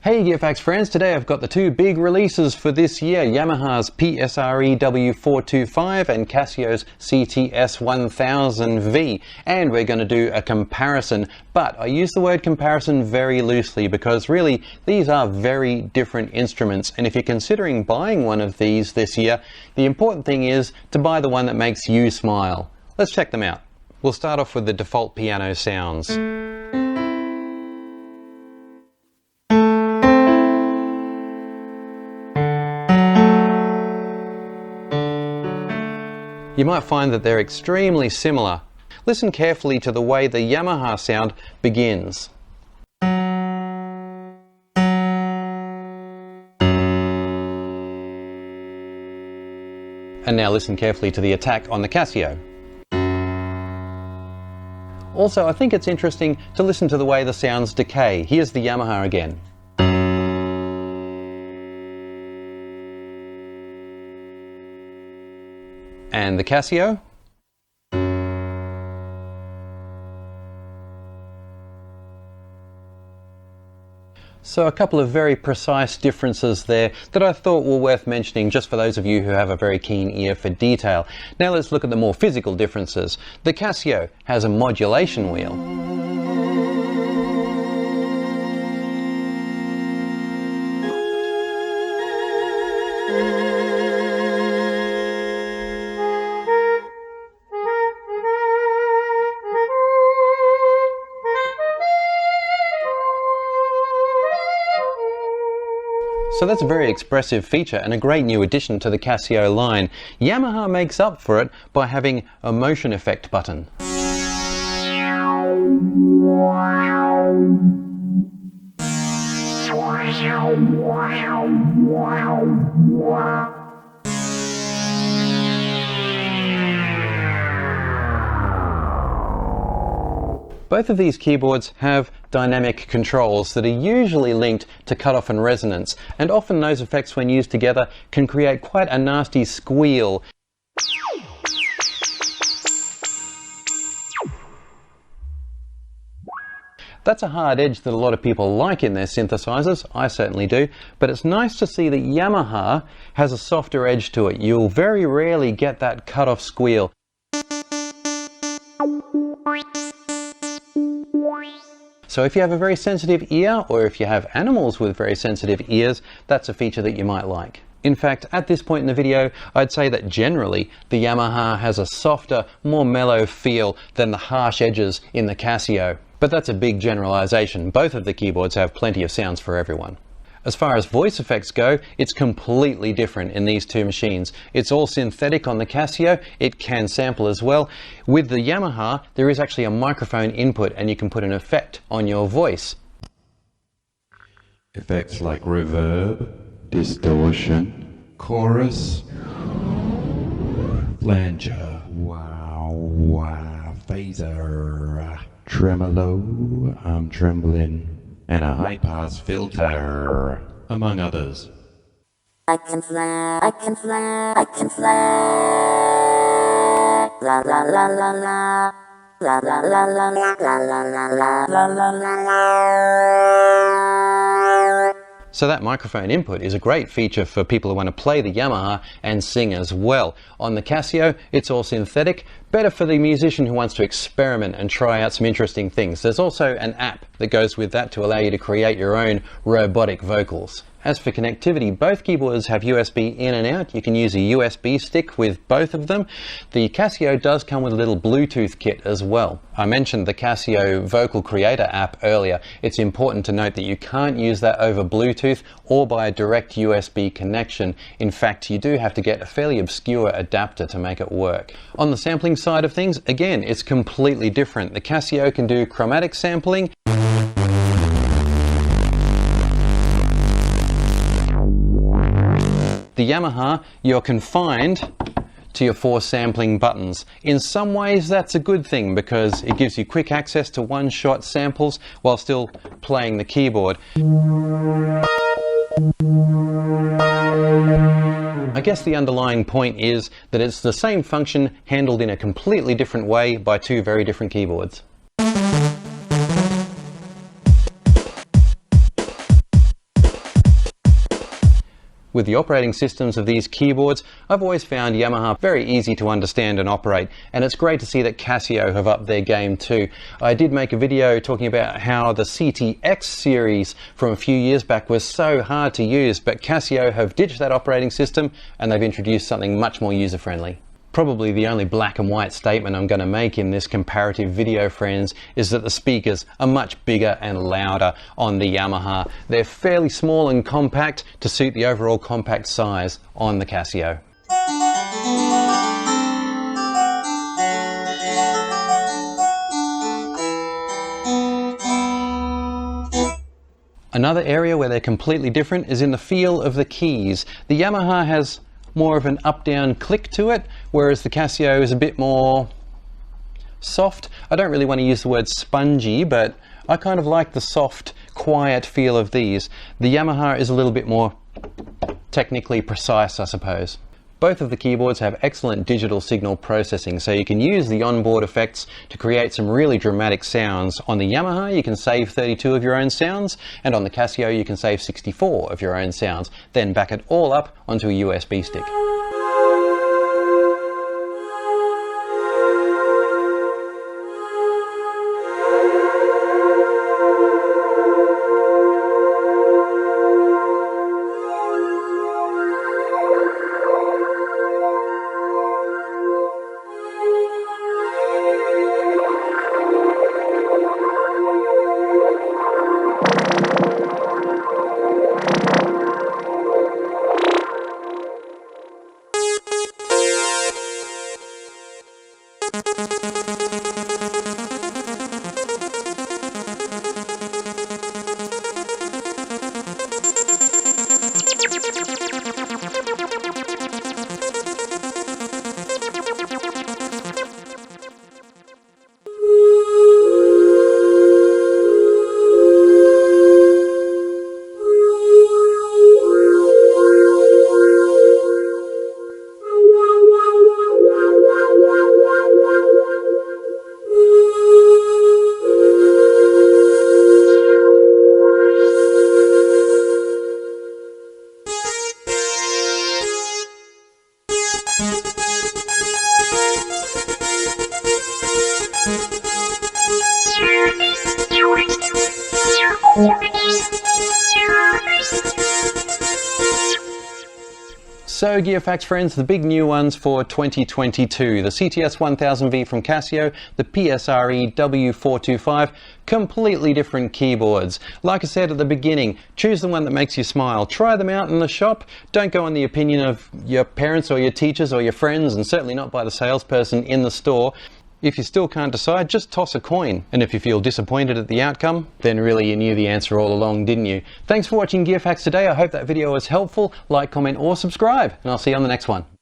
Hey Gearfacts friends, today I've got the two big releases for this year, Yamaha's PSR-EW425 and Casio's CT-S1000v, and we're going to do a comparison, but I use the word comparison very loosely because really these are very different instruments, and if you're considering buying one of these this year, the important thing is to buy the one that makes you smile. Let's check them out. We'll start off with the default piano sounds. You might find that they're extremely similar. Listen carefully to the way the Yamaha sound begins. And now listen carefully to the attack on the Casio. Also, I think it's interesting to listen to the way the sounds decay. Here's the Yamaha again. And the Casio. So a couple of very precise differences there that I thought were worth mentioning just for those of you who have a very keen ear for detail. Now let's look at the more physical differences. The Casio has a modulation wheel. So that's a very expressive feature and a great new addition to the Casio line. Yamaha makes up for it by having a motion effect button. Both of these keyboards have dynamic controls that are usually linked to cutoff and resonance, and often those effects when used together can create quite a nasty squeal. That's a hard edge that a lot of people like in their synthesizers, I certainly do, but it's nice to see that Yamaha has a softer edge to it. You'll very rarely get that cutoff squeal. So if you have a very sensitive ear, or if you have animals with very sensitive ears, that's a feature that you might like. In fact, at this point in the video, I'd say that generally the Yamaha has a softer, more mellow feel than the harsh edges in the Casio. But that's a big generalization. Both of the keyboards have plenty of sounds for everyone. As far as voice effects go, it's completely different in these two machines. It's all synthetic on the Casio. It can sample as well. With the Yamaha, there is actually a microphone input and you can put an effect on your voice. Effects like reverb, distortion, chorus, flanger, wow, phaser, tremolo, I'm trembling, and a high-pass filter, among others. I can fly, I can fly, I can fly. La la la la la. La la la la la la la la la la la. So that microphone input is a great feature for people who want to play the Yamaha and sing as well. On the Casio, it's all synthetic, better for the musician who wants to experiment and try out some interesting things. There's also an app that goes with that to allow you to create your own robotic vocals. As for connectivity, both keyboards have USB in and out. You can use a USB stick with both of them. The Casio does come with a little Bluetooth kit as well. I mentioned the Casio Vocal Creator app earlier. It's important to note that you can't use that over Bluetooth or by a direct USB connection. In fact, you do have to get a fairly obscure adapter to make it work. On the sampling side of things, again, it's completely different. The Casio can do chromatic sampling. The Yamaha, you're confined to your 4 sampling buttons. In some ways that's a good thing because it gives you quick access to one-shot samples while still playing the keyboard. I guess the underlying point is that it's the same function handled in a completely different way by two very different keyboards. With the operating systems of these keyboards, I've always found Yamaha very easy to understand and operate, and it's great to see that Casio have upped their game too. I did make a video talking about how the CT-X series from a few years back was so hard to use, but Casio have ditched that operating system and they've introduced something much more user-friendly. Probably the only black and white statement I'm going to make in this comparative video, friends, is that the speakers are much bigger and louder on the Yamaha. They're fairly small and compact to suit the overall compact size on the Casio. Another area where they're completely different is in the feel of the keys. The Yamaha has more of an up-down click to it, whereas the Casio is a bit more soft. I don't really want to use the word spongy, but I kind of like the soft, quiet feel of these. The Yamaha is a little bit more technically precise, I suppose. Both of the keyboards have excellent digital signal processing, so you can use the onboard effects to create some really dramatic sounds. On the Yamaha you can save 32 of your own sounds, and on the Casio you can save 64 of your own sounds, then back it all up onto a USB stick. So gear facts, friends, the big new ones for 2022. The CT-S1000v from Casio, the PSR-EW425, completely different keyboards. Like I said at the beginning, choose the one that makes you smile. Try them out in the shop. Don't go on the opinion of your parents or your teachers or your friends, and certainly not by the salesperson in the store. If you still can't decide, just toss a coin. And if you feel disappointed at the outcome, then really you knew the answer all along, didn't you? Thanks for watching Gear Facts today. I hope that video was helpful. Like, comment or subscribe, and I'll see you on the next one.